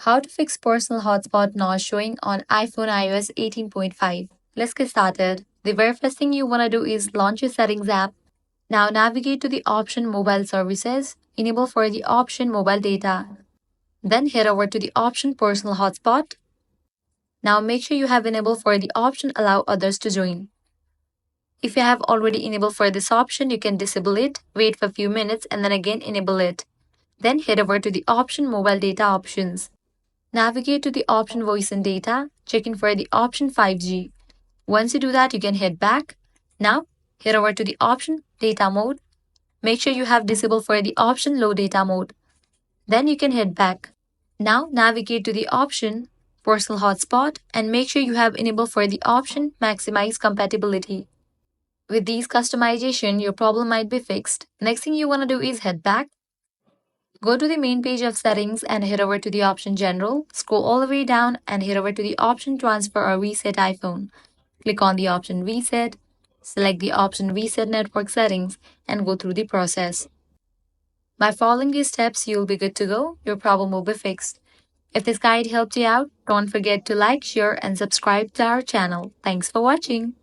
How to fix personal hotspot not showing on iPhone iOS 18.5. Let's get started. The very first thing you want to do is launch your settings app. Now navigate to the option mobile services, enable for the option mobile data. Then head over to the option personal hotspot. Now make sure you have enabled for the option allow others to join. If you have already enabled for this option, you can disable it, wait for a few minutes and then again enable it. Then head over to the option mobile data options. Navigate to the option voice and data, checking for the option 5G. Once you do that, you can head back. Now, head over to the option data mode. Make sure you have disabled for the option low data mode. Then you can head back. Now, navigate to the option personal hotspot and make sure you have enabled for the option maximize compatibility. With these customization, your problem might be fixed. Next thing you want to do is head back. Go to the main page of settings and head over to the option general. Scroll all the way down and head over to the option transfer or reset iPhone. Click on the option reset, select the option reset network settings and go through the process. By following these steps, you'll be good to go. Your problem will be fixed. If this guide helped you out, don't forget to like, share and subscribe to our channel. Thanks for watching.